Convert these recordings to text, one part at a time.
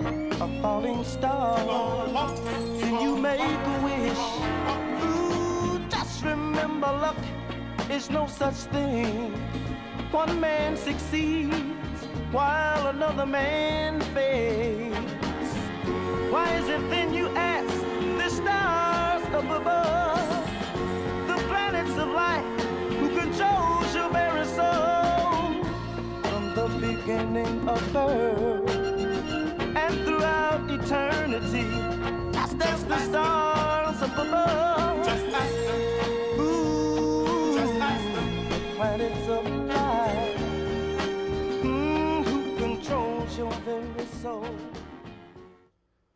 a falling star. When you make a wish, ooh, just remember luck is no such thing. One man succeeds while another man fails. Why is it then, you ask, the stars up above, the planets of light, who controls your very soul? From the beginning of birth and throughout eternity, that's the stars up above. Just ask them. Ooh, Just ask them. the planets of light, who controls your very soul?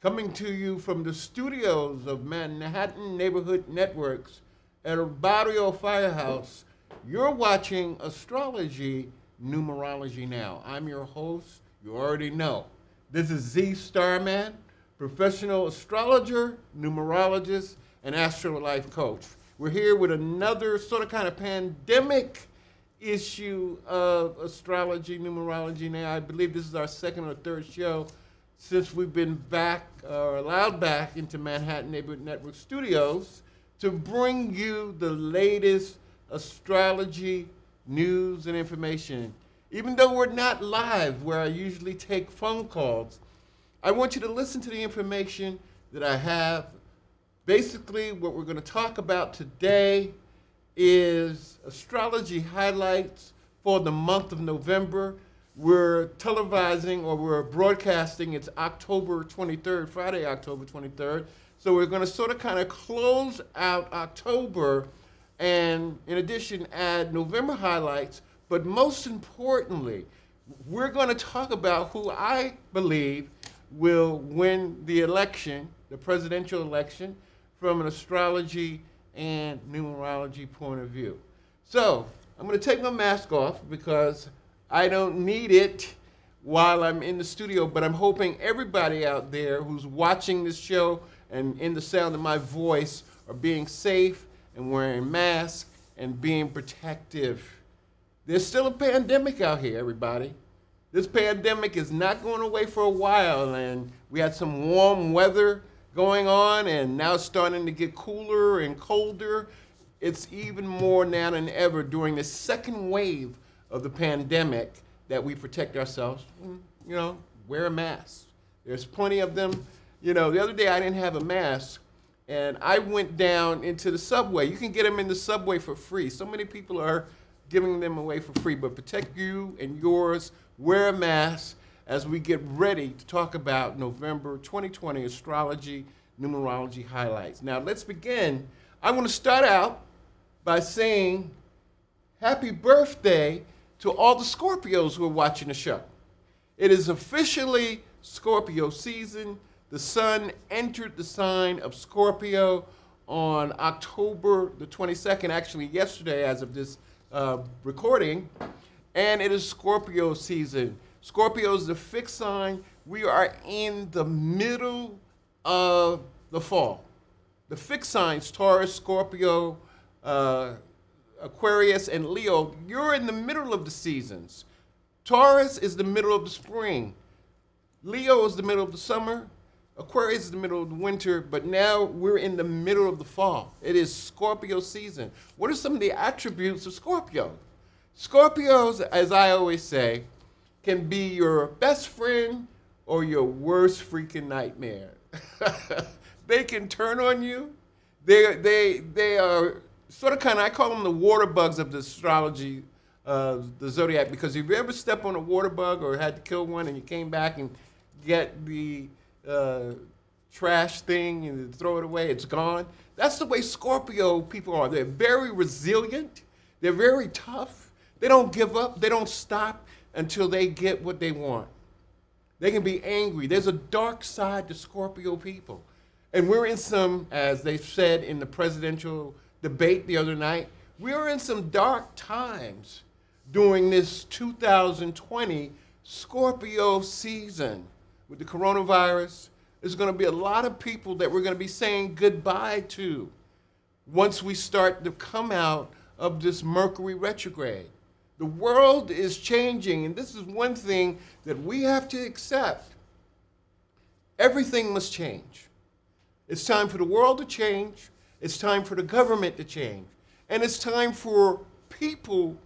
Coming to you from the studios of Manhattan Neighborhood Networks at a Barrio Firehouse, you're watching Astrology Numerology Now. I'm your host, you already know. This is Z Starman, professional astrologer, numerologist, and astro life coach. We're here with another sort of kind of pandemic issue of Astrology Numerology Now. I believe this is our second or third show since we've been back, or allowed back into Manhattan Neighborhood Network studios to bring you the latest astrology news and information. Even though we're not live where I usually take phone calls, I want you to listen to the information that I have. Basically, what we're going to talk about today is astrology highlights for the month of November. We're televising, or we're broadcasting, it's October 23rd, Friday, October 23rd. So we're going to sort of kind of close out October and, in addition, add November highlights. But most importantly, we're going to talk about who I believe will win the election, the presidential election, from an astrology and numerology point of view. So I'm going to take my mask off because I don't need it while I'm in the studio, but I'm hoping everybody out there who's watching this show and in the sound of my voice are being safe and wearing masks and being protective. There's still a pandemic out here, everybody. This pandemic is not going away for a while, and we had some warm weather going on, and now it's starting to get cooler and colder. It's even more now than ever during the second wave of the pandemic that we protect ourselves. You know, wear a mask. There's plenty of them. You know, the other day I didn't have a mask, and I went down into the subway. You can get them in the subway for free. So many people are giving them away for free, but protect you and yours. Wear a mask as we get ready to talk about November 2020 astrology, numerology highlights. Now let's begin. I want to start out by saying happy birthday to all the Scorpios who are watching the show. It is officially Scorpio season. The sun entered the sign of Scorpio on October the 22nd, actually yesterday as of this recording, and it is Scorpio season. Scorpio is the fixed sign. We are in the middle of the fall. The fixed signs, Taurus, Scorpio, Aquarius, and Leo, you're in the middle of the seasons. Taurus is the middle of the spring. Leo is the middle of the summer. Aquarius is the middle of the winter, but now we're in the middle of the fall. It is Scorpio season. What are some of the attributes of Scorpio? Scorpios, as I always say, can be your best friend or your worst freaking nightmare. They can turn on you. They are sort of kind of, I call them the water bugs of the astrology, the zodiac, because if you ever step on a water bug or had to kill one and you came back and get the trash thing and throw it away, it's gone. That's the way Scorpio people are. They're very resilient. They're very tough. They don't give up. They don't stop until they get what they want. They can be angry. There's a dark side to Scorpio people. And we're in some, as they said in the presidential debate the other night, we're in some dark times during this 2020 Scorpio season. With the coronavirus, there's going to be a lot of people that we're going to be saying goodbye to once we start to come out of this Mercury retrograde. The world is changing, and this is one thing that we have to accept. everything must change. It's time for the world to change. It's time for the government to change. And it's time for people,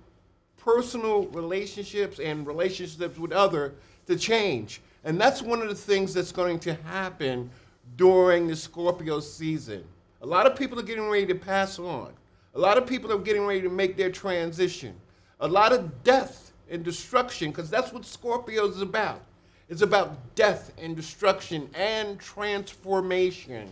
personal relationships and relationships with others to change. And that's one of the things that's going to happen during the Scorpio season. A lot of people are getting ready to pass on. A lot of people are getting ready to make their transition. A lot of death and destruction, because that's what Scorpio is about. It's about death and destruction and transformation.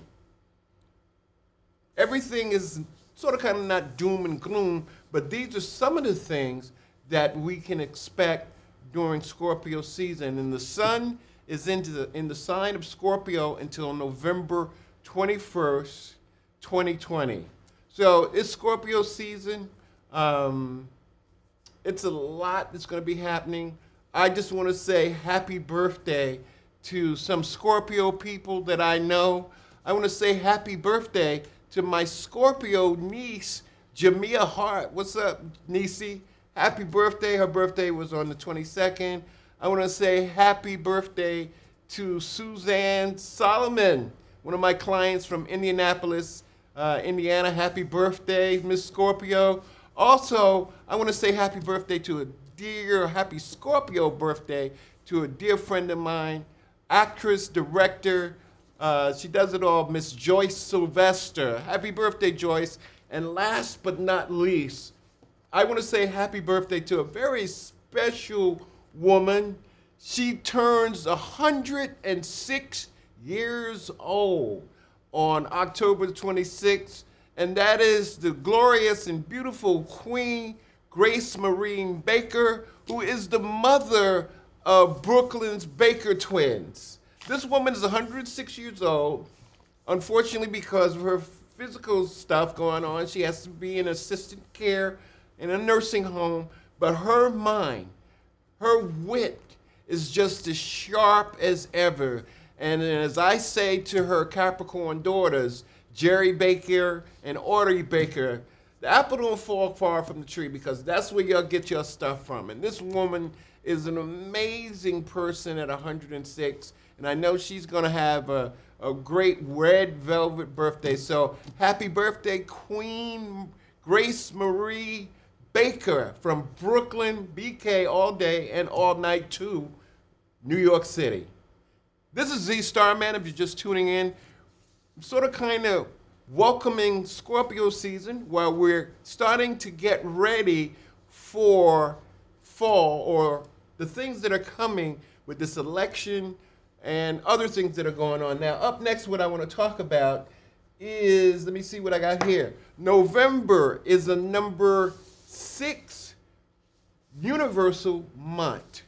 Everything is sort of kind of not doom and gloom, but these are some of the things that we can expect during Scorpio season. And the sun is in the sign of Scorpio until November 21st, 2020. So it's Scorpio season. It's a lot that's going to be happening. I just want to say happy birthday to some Scorpio people that I know. I want to say happy birthday to my Scorpio niece, Jamia Hart. What's up, niecey? Happy birthday. Her birthday was on the 22nd. I want to say happy birthday to Suzanne Solomon, one of my clients from Indianapolis, Indiana. Happy birthday, Miss Scorpio. Also, I want to say happy birthday to happy Scorpio birthday to a dear friend of mine, actress, director, she does it all, Miss Joyce Sylvester. Happy birthday, Joyce. And last but not least, I want to say happy birthday to a very special woman. She turns 106 years old on October 26th, and that is the glorious and beautiful Queen Grace Marine Baker, who is the mother of Brooklyn's Baker twins. This woman is 106 years old. Unfortunately, because of her physical stuff going on, she has to be in assisted care in a nursing home, but her mind, her wit is just as sharp as ever. And as I say to her Capricorn daughters, Jerry Baker and Audrey Baker, the apple don't fall far from the tree, because that's where y'all get your stuff from. And this woman is an amazing person at 106, and I know she's gonna have a great red velvet birthday. So happy birthday, Queen Grace Marie Baker from Brooklyn, BK all day and all night to New York City. This is Z Starman. If you're just tuning in, I'm sort of kind of welcoming Scorpio season while we're starting to get ready for fall, or the things that are coming with this election and other things that are going on. Now, up next, what I want to talk about is, let me see what I got here. November is the number 6 universal month.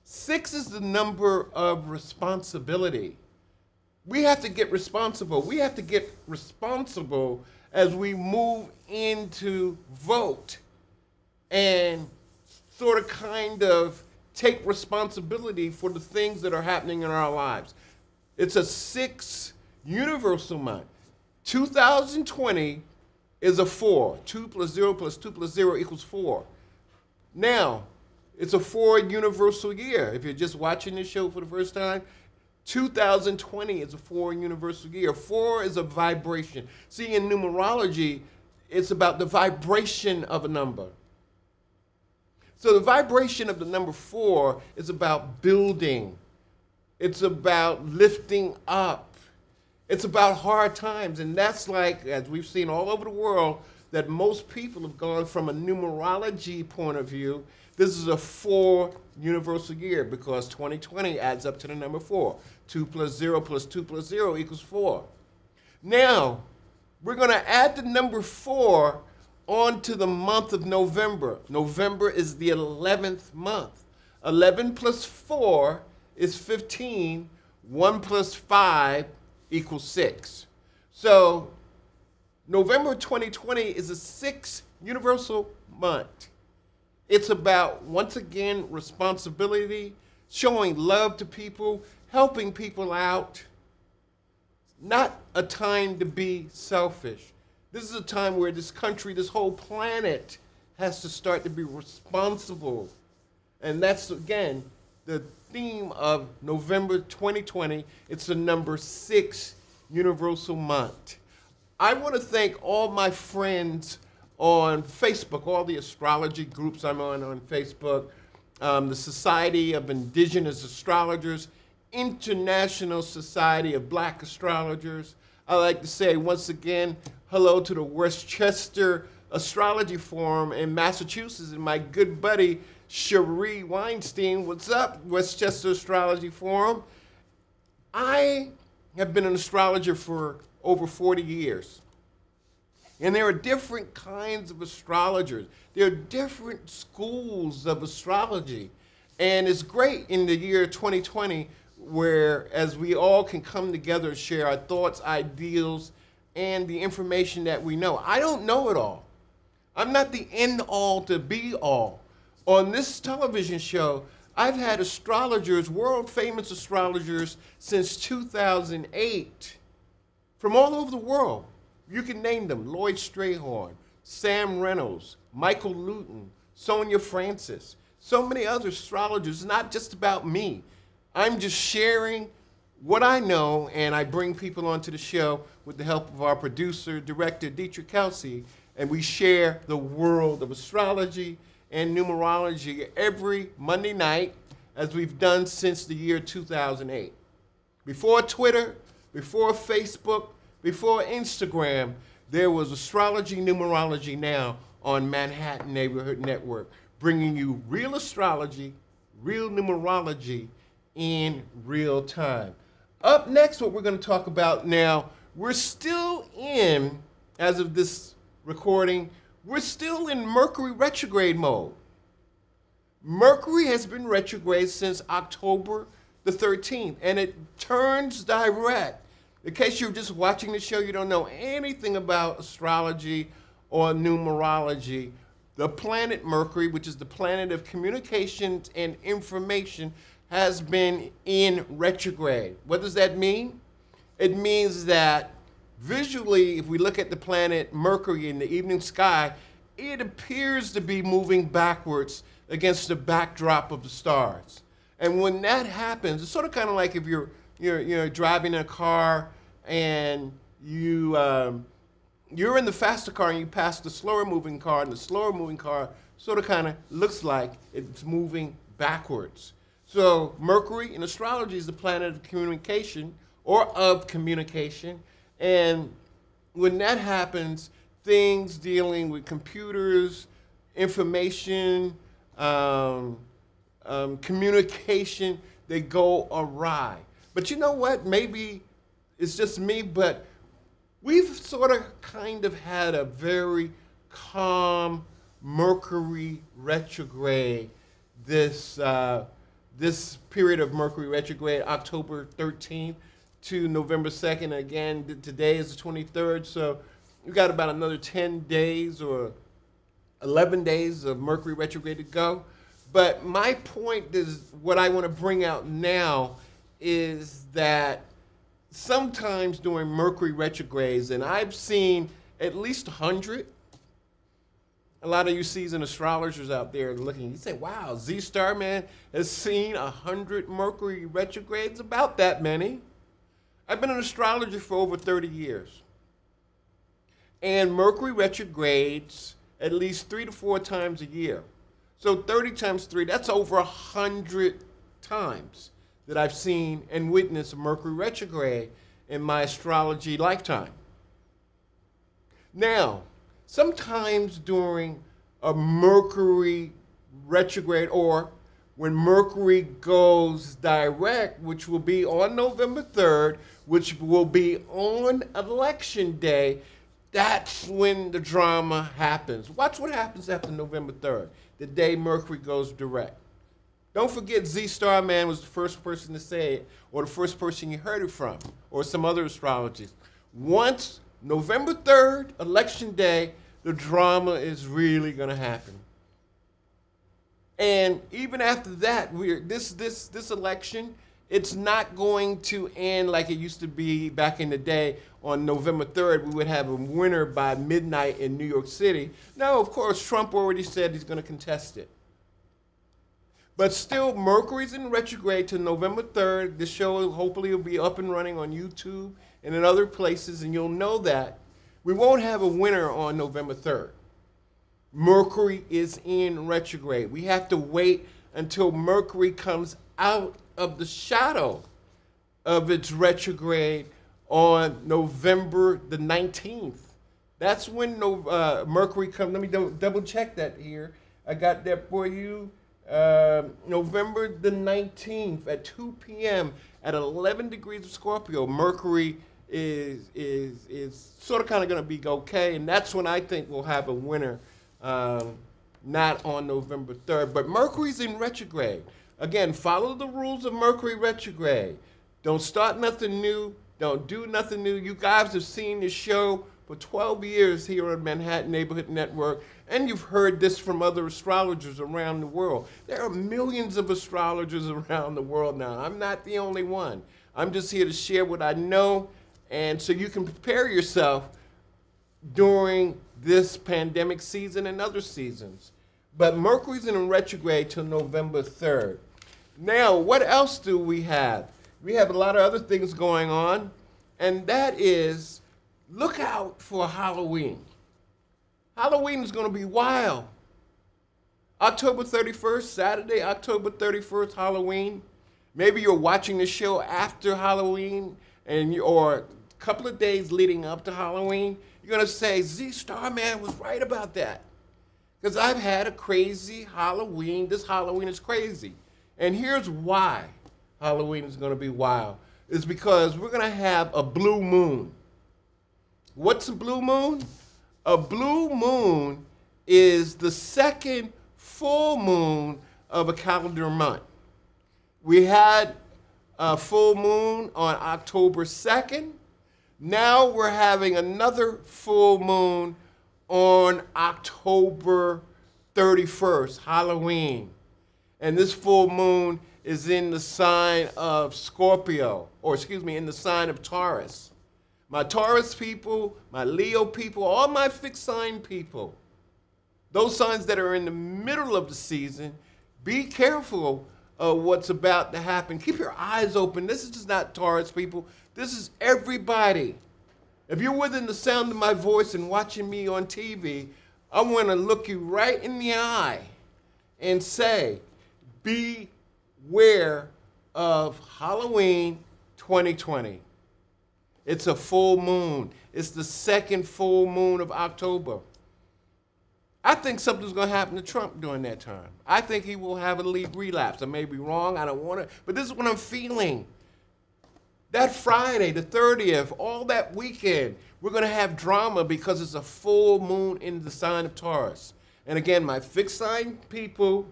6 is the number of responsibility. We have to get responsible. We have to get responsible as we move into vote and sort of kind of take responsibility for the things that are happening in our lives. It's a 6 universal month. 2020 is a 4. 2 plus 0 plus 2 plus 0 equals 4. Now, it's a 4 universal year. If you're just watching this show for the first time, 2020 is a 4 universal year. 4 is a vibration. See, in numerology, it's about the vibration of a number. So the vibration of the number 4 is about building. It's about lifting up. It's about hard times. And that's like, as we've seen all over the world, that most people have gone from a numerology point of view. This is a 4 universal year, because 2020 adds up to the number 4. 2 plus 0 plus 2 plus 0 equals 4. Now, we're going to add the number 4 onto the month of November. November is the 11th month. 11 plus 4 is 15. 1 plus 5 equals 6. So November 2020 is a 6 universal month. It's about, once again, responsibility, showing love to people, helping people out. Not a time to be selfish. This is a time where this country, this whole planet, has to start to be responsible. And that's, again, the theme of November 2020. It's the number 6 Universal Month. I want to thank all my friends on Facebook, all the astrology groups I'm on Facebook, the Society of Indigenous Astrologers, International Society of Black Astrologers. I'd like to say once again, hello to the Westchester Astrology Forum in Massachusetts and my good buddy, Cherie Weinstein. What's up, Westchester Astrology Forum? I have been an astrologer for over 40 years. And there are different kinds of astrologers. There are different schools of astrology. And it's great in the year 2020 where as we all can come together and share our thoughts, ideals, and the information that we know. I don't know it all. I'm not the end all to be all. On this television show, I've had astrologers, world famous astrologers, since 2008 from all over the world. You can name them: Lloyd Strayhorn, Sam Reynolds, Michael Luton, Sonia Francis, so many other astrologers. It's not just about me. I'm just sharing what I know, and I bring people onto the show with the help of our producer, director, Dietrich Kelsey, and we share the world of astrology and numerology every Monday night, as we've done since the year 2008. Before Twitter, before Facebook, before Instagram, there was Astrology Numerology Now on Manhattan Neighborhood Network, bringing you real astrology, real numerology in real time. Up next, what we're going to talk about now, we're still in, as of this recording, we're still in Mercury retrograde mode. Mercury has been retrograde since October the 13th, and it turns direct. In case you're just watching the show, you don't know anything about astrology or numerology, the planet Mercury, which is the planet of communications and information, has been in retrograde. What does that mean? It means that visually, if we look at the planet Mercury in the evening sky, it appears to be moving backwards against the backdrop of the stars. And when that happens, it's sort of kind of like if you're driving in a car and you're in the faster car and you pass the slower moving car, and the slower moving car sort of kind of looks like it's moving backwards. So Mercury in astrology is the planet of communication, or of communication. And when that happens, things dealing with computers, information, communication, they go awry. But you know what? Maybe it's just me, but we've sort of kind of had a very calm Mercury retrograde this period of Mercury retrograde, October 13th to November 2nd. Again, today is the 23rd, so we've got about another 10 days or 11 days of Mercury retrograde to go. But my point is, what I want to bring out now is that sometimes during Mercury retrogrades, and I've seen at least 100, a lot of you seasoned astrologers out there looking, you say, wow, Z-Star Man has seen 100 Mercury retrogrades, about that many. I've been an astrologer for over 30 years. And Mercury retrogrades at least 3 to 4 times a year. So 30 times 3, that's over 100 times that I've seen and witnessed a Mercury retrograde in my astrology lifetime. Now, sometimes during a Mercury retrograde, or when Mercury goes direct, which will be on November 3rd, which will be on Election Day, that's when the drama happens. Watch what happens after November 3rd, the day Mercury goes direct. Don't forget, Z-Star Man was the first person to say it, or the first person you heard it from, or some other astrologers. Once November 3rd, Election Day, the drama is really going to happen. And even after that, this election, it's not going to end like it used to be back in the day. On November 3rd, we would have a winner by midnight in New York City. No, of course, Trump already said he's going to contest it. But still, Mercury's in retrograde to November 3rd. This show hopefully will be up and running on YouTube and in other places, and you'll know that. We won't have a winner on November 3rd. Mercury is in retrograde. We have to wait until Mercury comes out of the shadow of its retrograde on November the 19th. That's when Mercury comes. Let me double check that here. I got that for you. November the 19th at 2 p.m. at 11 degrees of Scorpio, Mercury is sort of kind of going to be okay, and that's when I think we'll have a winner, not on November 3rd. But Mercury's in retrograde. Again, follow the rules of Mercury retrograde. Don't start nothing new. Don't do nothing new. You guys have seen this show for 12 years here on Manhattan Neighborhood Network, and you've heard this from other astrologers around the world. There are millions of astrologers around the world now. I'm not the only one. I'm just here to share what I know, and so you can prepare yourself during this pandemic season and other seasons. But Mercury's in retrograde till November 3rd. Now, what else do we have? We have a lot of other things going on, and that is, look out for Halloween. Halloween is going to be wild. October 31st, Saturday, October 31st, Halloween. Maybe you're watching the show after Halloween, or a couple of days leading up to Halloween. You're going to say, Z Starman was right about that. Because I've had a crazy Halloween. This Halloween is crazy. And here's why Halloween is going to be wild. It's because we're going to have a blue moon. What's a blue moon? A blue moon is the second full moon of a calendar month. We had a full moon on October 2nd. Now we're having another full moon on October 31st, Halloween. And this full moon is in the sign of Scorpio, or excuse me, in the sign of Taurus. My Taurus people, my Leo people, all my fixed sign people, those signs that are in the middle of the season, be careful of what's about to happen. Keep your eyes open. This is just not Taurus people. This is everybody. If you're within the sound of my voice and watching me on TV, I want to look you right in the eye and say, beware of Halloween 2020. It's a full moon. It's the second full moon of October. I think something's going to happen to Trump during that time. I think he will have a relapse. I may be wrong. I don't want to. But this is what I'm feeling. That Friday, the 30th, all that weekend, we're going to have drama because it's a full moon in the sign of Taurus. And again, my fixed sign people,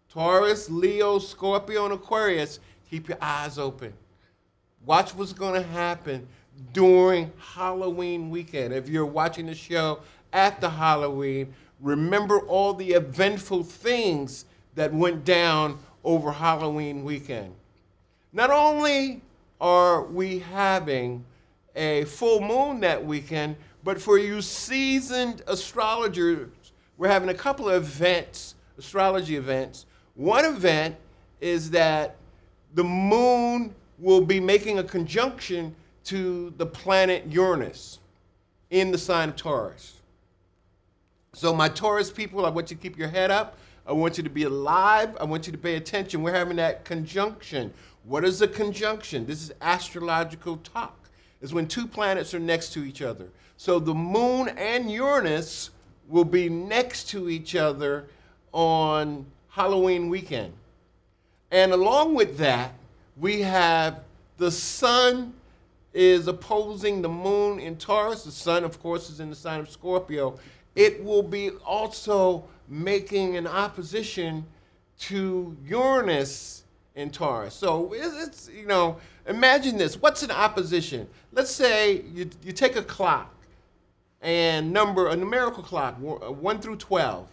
Taurus, Leo, Scorpio, and Aquarius, keep your eyes open. Watch what's going to happen during Halloween weekend. If you're watching the show after Halloween, remember all the eventful things that went down over Halloween weekend. Not only are we having a full moon that weekend, but for you seasoned astrologers, we're having a couple of events, astrology events. One event is that the moon will be making a conjunction to the planet Uranus in the sign of Taurus. So my Taurus people, I want you to keep your head up. I want you to be alive. I want you to pay attention. We're having that conjunction. What is a conjunction? This is astrological talk. It's when two planets are next to each other. So the moon and Uranus will be next to each other on Halloween weekend. And along with that, we have the sun is opposing the moon in Taurus. The sun, of course, is in the sign of Scorpio. It will be also making an opposition to Uranus in Taurus. So it's, you know, imagine this. What's an opposition? Let's say you take a clock and a numerical clock, 1 through 12.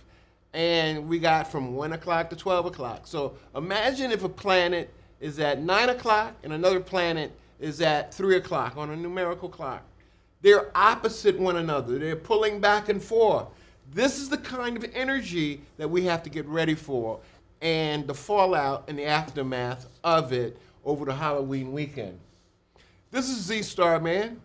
And we got from 1 o'clock to 12 o'clock. So imagine if a planet is at 9 o'clock and another planet is at 3 o'clock on a numerical clock. They're opposite one another. They're pulling back and forth. This is the kind of energy that we have to get ready for. and the fallout and the aftermath of it over the Halloween weekend. This is Z Star Man,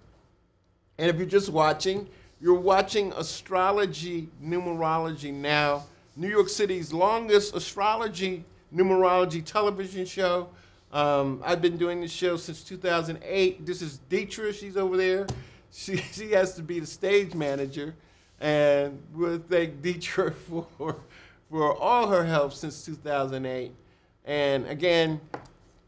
and if you're just watching, you're watching Astrology Numerology Now, New York City's longest astrology numerology television show. I've been doing this show since 2008. This is Deetra, she's over there. She has to be the stage manager, and we'll thank Deetra for all her help since 2008. And again,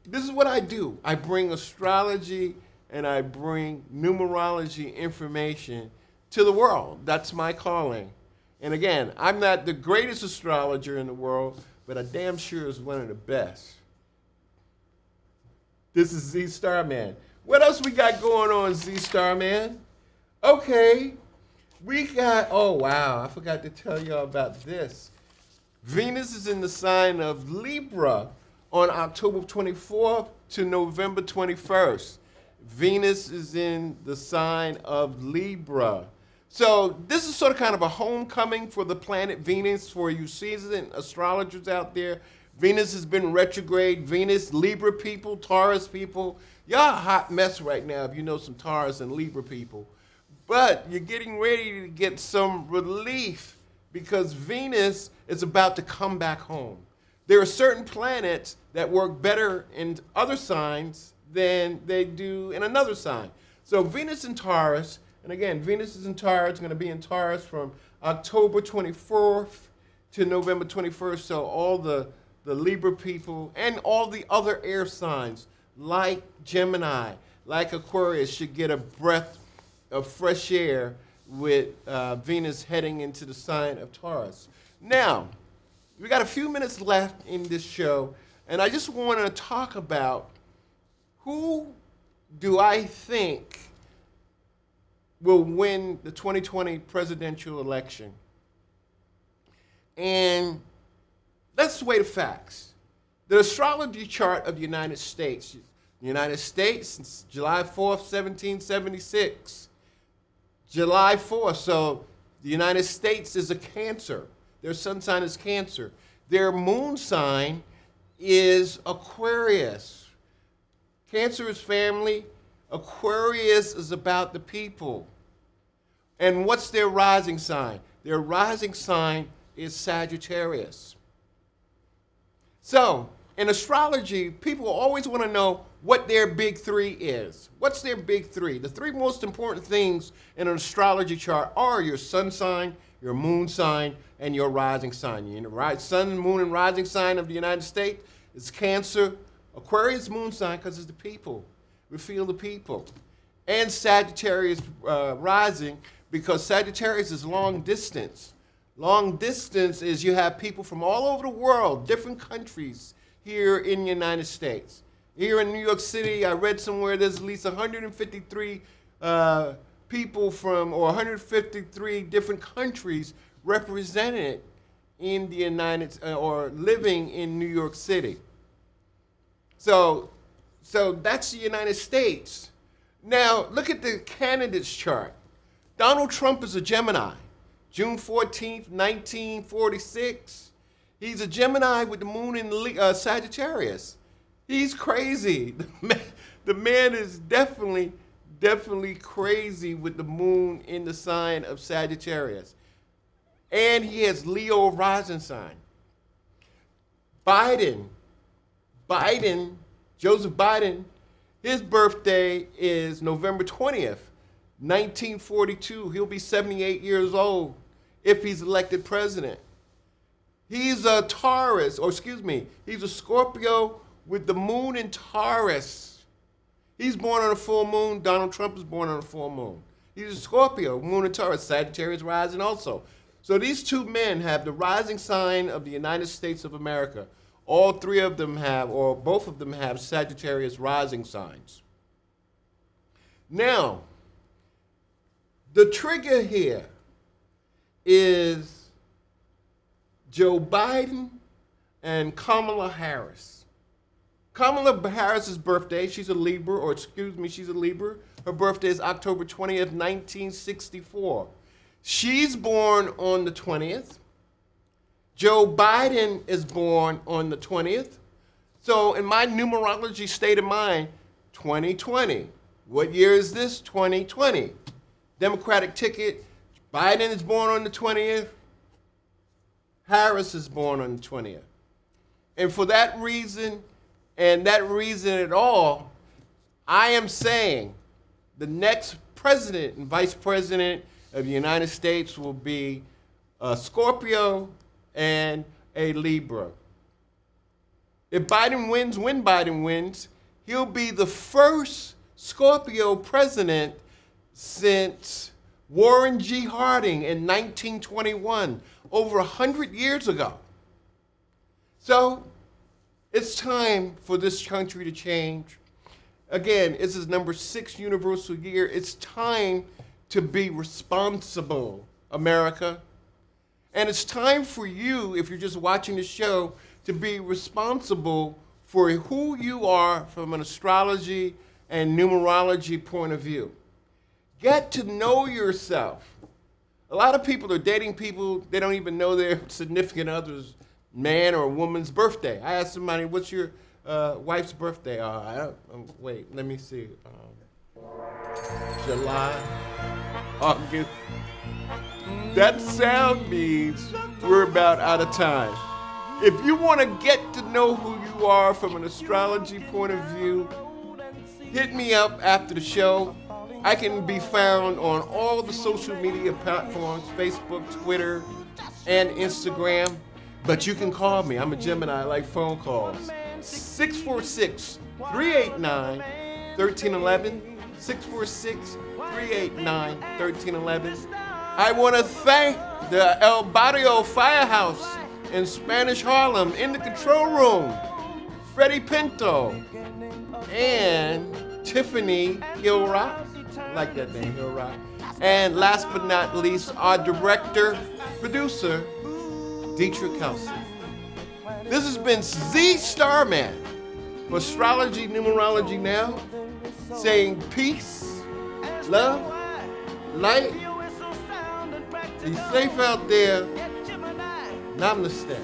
this is what I do. I bring astrology and I bring numerology information to the world. That's my calling. And again, I'm not the greatest astrologer in the world, but I damn sure is one of the best. This is Z Star Man. What else we got going on, Z Star Man? Okay, we got, oh wow, I forgot to tell y'all about this. Venus is in the sign of Libra on October 24th to November 21st. Venus is in the sign of Libra. So this is sort of kind of a homecoming for the planet Venus for you seasoned astrologers out there. Venus has been retrograde. Venus, Libra people, Taurus people. Y'all a hot mess right now if you know some Taurus and Libra people. But you're getting ready to get some relief because Venus is about to come back home. There are certain planets that work better in other signs than they do in another sign. So Venus in Taurus, and again, Venus is in Taurus, going to be in Taurus from October 24th to November 21st. So all the Libra people and all the other air signs like Gemini, like Aquarius should get a breath of fresh air with Venus heading into the sign of Taurus. Now, we got a few minutes left in this show, and I just want to talk about who do I think will win the 2020 presidential election. And let's weigh the facts. The astrology chart of the United States. The United States since July 4th, 1776. July 4th, so the United States is a Cancer. Their sun sign is Cancer. Their moon sign is Aquarius. Cancer is family. Aquarius is about the people. And what's their rising sign? Their rising sign is Sagittarius. So, in astrology, people always want to know what their big three is. What's their big three? The three most important things in an astrology chart are your sun sign, your moon sign, and your rising sign. Your sun, moon, and rising sign of the United States is Cancer. Aquarius moon sign because it's the people. We feel the people. And Sagittarius rising because Sagittarius is long distance. Long distance is you have people from all over the world, different countries here in the United States. Here in New York City, I read somewhere there's at least 153 people from, or 153 different countries represented in the United, or living in New York City. So that's the United States. Now, look at the candidates chart. Donald Trump is a Gemini. June 14th, 1946. He's a Gemini with the moon in Sagittarius. He's crazy. The man is definitely crazy with the moon in the sign of Sagittarius. And he has Leo rising sign. Joseph Biden, his birthday is November 20th, 1942. He'll be 78 years old if he's elected president. He's a Taurus, or excuse me, he's a Scorpio with the moon in Taurus. He's born on a full moon. Donald Trump is born on a full moon. He's a Scorpio, moon in Taurus, Sagittarius rising also. So these two men have the rising sign of the United States of America. All three of them have, or both of them have Sagittarius rising signs. Now, the trigger here is Joe Biden and Kamala Harris. Kamala Harris's birthday, she's a Libra, or excuse me, she's a Libra. Her birthday is October 20th, 1964. She's born on the 20th. Joe Biden is born on the 20th. So in my numerology state of mind, 2020. What year is this? 2020. Democratic ticket, Biden is born on the 20th. Harris is born on the 20th. And for that reason, and that reason at all, I am saying the next president and vice president of the United States will be a Scorpio and a Libra. If Biden wins, when Biden wins, he'll be the first Scorpio president since Warren G. Harding in 1921, over 100 years ago. So it's time for this country to change. Again, this is number 6 universal year. It's time to be responsible, America. And it's time for you, if you're just watching the show, to be responsible for who you are from an astrology and numerology point of view. Get to know yourself. A lot of people are dating people, they don't even know their significant other's man or woman's birthday. I asked somebody, what's your wife's birthday? Wait, let me see. July, August. That sound means we're about out of time. If you want to get to know who you are from an astrology point of view, hit me up after the show. I can be found on all the social media platforms, Facebook, Twitter, and Instagram. But you can call me. I'm a Gemini. I like phone calls. 646-389-1311. 646-389-1311. I want to thank the El Barrio Firehouse in Spanish Harlem in the control room, Freddie Pinto, and Tiffany Hillrock. I like that name, Hillrock. And last but not least, our director, producer, Dietrich Kelsey. This has been Z Starman for Astrology Numerology Now, saying peace, love, light. Be safe out there. Namaste.